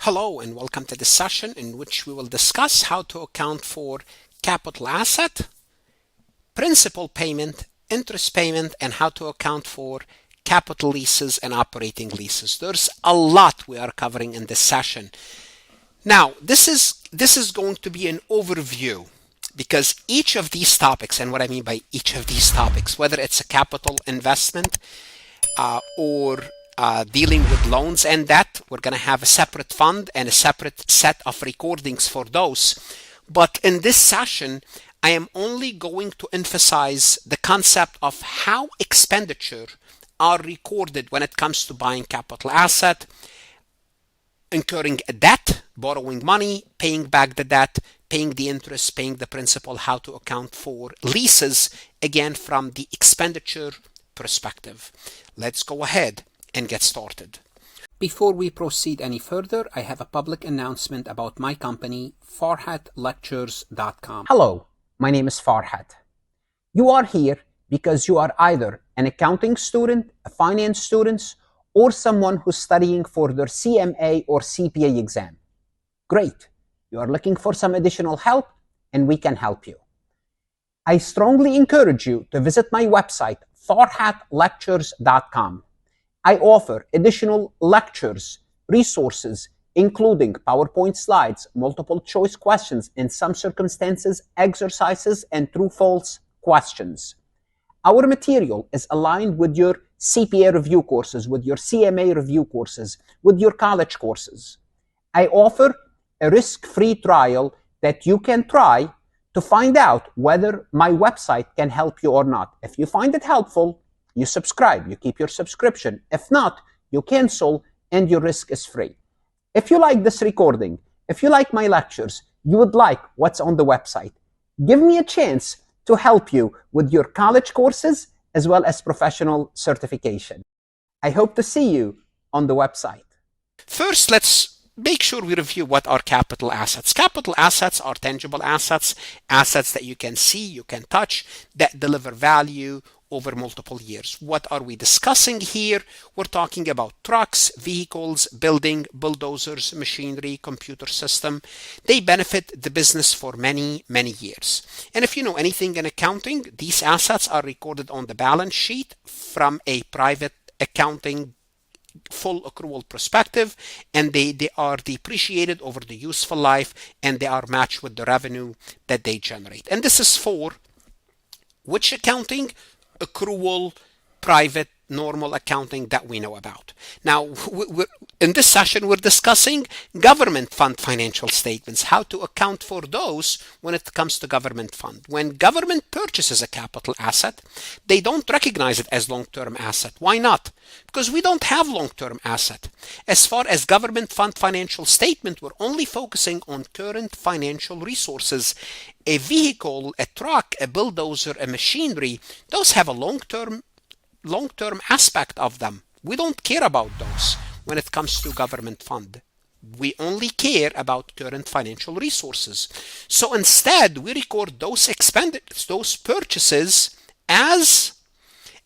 Hello and welcome to this session in which we will discuss how to account for capital asset, principal payment, interest payment, and how to account for capital leases and operating leases. There's a lot we are covering in this session. Now, this is going to be an overview because each of these topics, and what I mean by each of these topics, whether it's a capital investment or dealing with loans and debt, we're going to have a separate fund and a separate set of recordings for those. But in this session, I am only going to emphasize the concept of how expenditure are recorded when it comes to buying capital asset, incurring a debt, borrowing money, paying back the debt, paying the interest, paying the principal, how to account for leases, again from the expenditure perspective. Let's go ahead and get started. Before we proceed any further, I have a public announcement about my company, farhatlectures.com. Hello, my name is Farhat. You are here because you are either an accounting student, a finance student, or someone who's studying for their CMA or CPA exam. Great, you are looking for some additional help and we can help you. I strongly encourage you to visit my website, farhatlectures.com. I offer additional lectures, resources, including PowerPoint slides, multiple choice questions, in some circumstances, exercises, and true-false questions. Our material is aligned with your CPA review courses, with your CMA review courses, with your college courses. I offer a risk-free trial that you can try to find out whether my website can help you or not. If you find it helpful, you subscribe, you keep your subscription. If not, you cancel and your risk is free. If you like this recording, if you like my lectures, you would like what's on the website, give me a chance to help you with your college courses as well as professional certification. I hope to see you on the website. First, let's make sure we review what are capital assets. Capital assets are tangible assets, assets that you can see, you can touch, that deliver value over multiple years. What are we discussing here? We're talking about trucks, vehicles, building, bulldozers, machinery, computer system. They benefit the business for many, many years. And if you know anything in accounting, these assets are recorded on the balance sheet from a private accounting full accrual perspective, and they are depreciated over the useful life, and they are matched with the revenue that they generate. And this is for which accounting? Accrual, private, normal accounting that we know about. Now, in this session, we're discussing government fund financial statements, how to account for those when it comes to government fund. When government purchases a capital asset, they don't recognize it as long-term asset. Why not? Because we don't have long-term asset. As far as government fund financial statement, we're only focusing on current financial resources. A vehicle, a truck, a bulldozer, a machinery, those have a long-term aspect of them. We don't care about those when it comes to government fund. We only care about current financial resources. So instead, we record those expenditures, those purchases as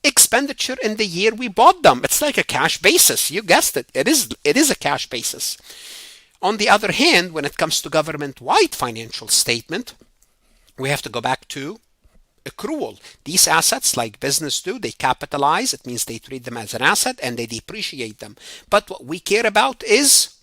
expenditure in the year we bought them. It's like a cash basis. You guessed it. It is a cash basis. On the other hand, when it comes to government-wide financial statement, we have to go back to accrual. These assets, like business do, they capitalize. It means they treat them as an asset and they depreciate them. But what we care about is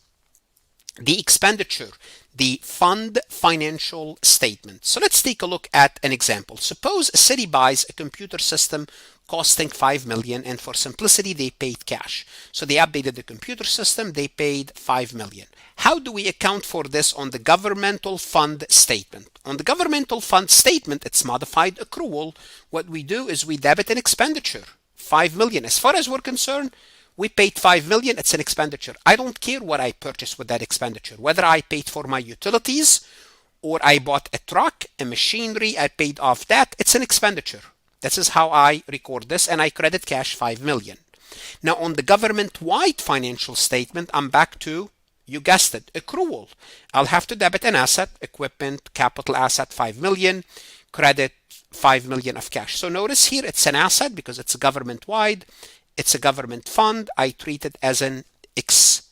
the expenditure, the fund financial statement. So let's take a look at an example. Suppose a city buys a computer system costing $5 million, and for simplicity, they paid cash. So they updated the computer system, they paid $5 million. How do we account for this on the governmental fund statement? On the governmental fund statement, it's modified accrual. What we do is we debit an expenditure, $5 million. As far as we're concerned, we paid $5 million, it's an expenditure. I don't care what I purchased with that expenditure, whether I paid for my utilities or I bought a truck, a machinery, I paid off that, it's an expenditure. This is how I record this, and I credit cash $5 million. Now on the government-wide financial statement, I'm back to, you guessed it, accrual. I'll have to debit an asset, equipment, capital asset, $5 million, credit $5 million of cash. So notice here it's an asset because it's government-wide. It's a government fund. I treat it as an expenditure.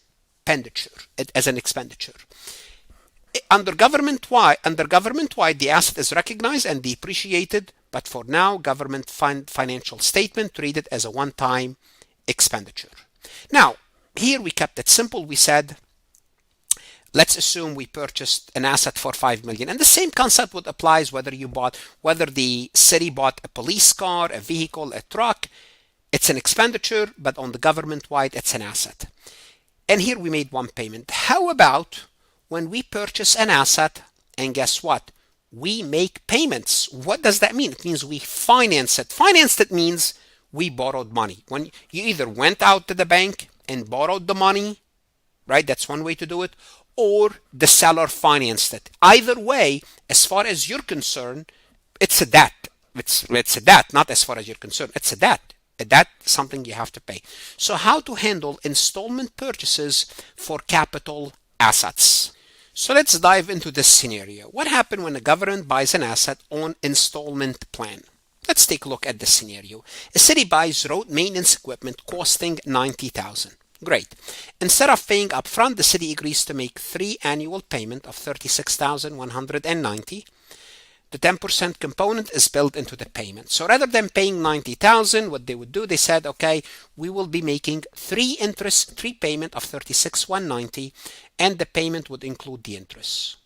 expenditure. Under government-wide, the asset is recognized and depreciated, but for now, government financial statement treated as a one-time expenditure. Now, here we kept it simple. We said, let's assume we purchased an asset for $5 million. And the same concept would apply whether the city bought a police car, a vehicle, a truck. It's an expenditure, but on the government-wide, it's an asset. And here we made one payment. How about when we purchase an asset and guess what? We make payments. What does that mean? It means we finance it. Finance it means we borrowed money. When you either went out to the bank and borrowed the money, right? That's one way to do it. Or the seller financed it. Either way, as far as you're concerned, it's a debt. It's a debt, not as far as you're concerned. It's a debt. A debt is something you have to pay. So how to handle installment purchases for capital assets? So let's dive into this scenario. What happens when the government buys an asset on installment plan? Let's take a look at this scenario. A city buys road maintenance equipment costing $90,000. Great. Instead of paying upfront, the city agrees to make 3 annual payments of $36,190. The 10% component is built into the payment. So rather than paying $90,000, what they would do, they said, okay, we will be making 3 payments of $36,190, and the payment would include the interest.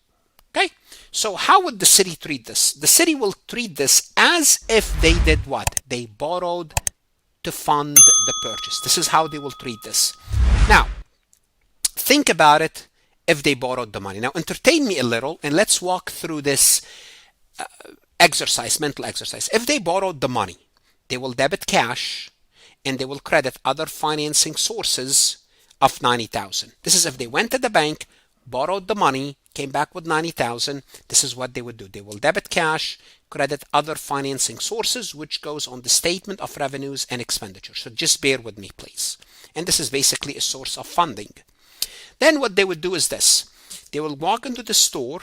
Okay, so how would the city treat this? The city will treat this as if they did what? They borrowed to fund the purchase. This is how they will treat this. Now, think about it if they borrowed the money. Now, entertain me a little and let's walk through this mental exercise. If they borrowed the money, they will debit cash and they will credit other financing sources of $90,000. This is if they went to the bank, borrowed the money, came back with $90,000. This is what they would do. They will debit cash, credit other financing sources, which goes on the statement of revenues and expenditures. So just bear with me, please. And this is basically a source of funding. Then what they would do is this. They will walk into the store.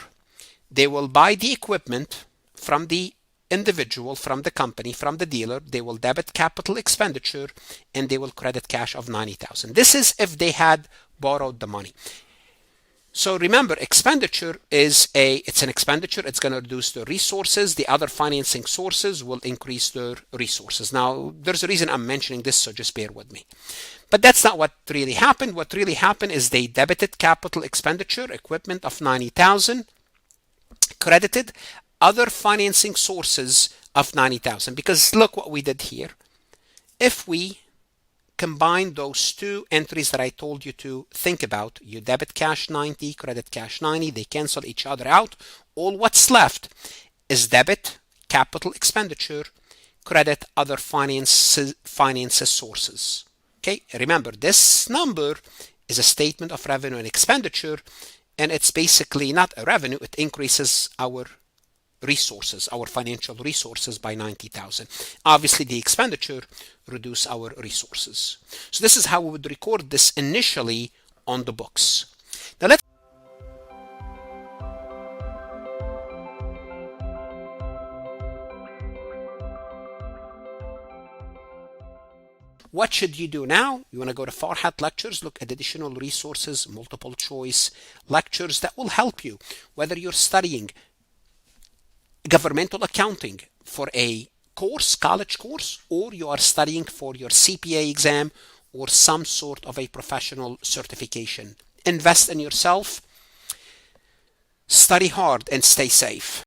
They will buy the equipment from the individual, from the company, from the dealer. They will debit capital expenditure and they will credit cash of $90,000. This is if they had borrowed the money. So remember, expenditure it's an expenditure. It's going to reduce the resources. The other financing sources will increase their resources. Now, there's a reason I'm mentioning this, so just bear with me. But that's not what really happened. What really happened is they debited capital expenditure, equipment of $90,000, credited other financing sources of $90,000. Because look what we did here. If we combine those two entries that I told you to think about, you debit cash 90, credit cash 90, they cancel each other out. All what's left is debit capital expenditure, credit other finances sources. Okay, remember this number is a statement of revenue and expenditure, and it's basically not a revenue, it increases our resources, our financial resources by $90,000. Obviously, the expenditure reduce our resources. So this is how we would record this initially on the books. Now what should you do now? You want to go to Farhat Lectures, look at additional resources, multiple choice lectures that will help you, whether you're studying governmental accounting for a course, college course, or you are studying for your CPA exam or some sort of a professional certification. Invest in yourself, study hard, and stay safe.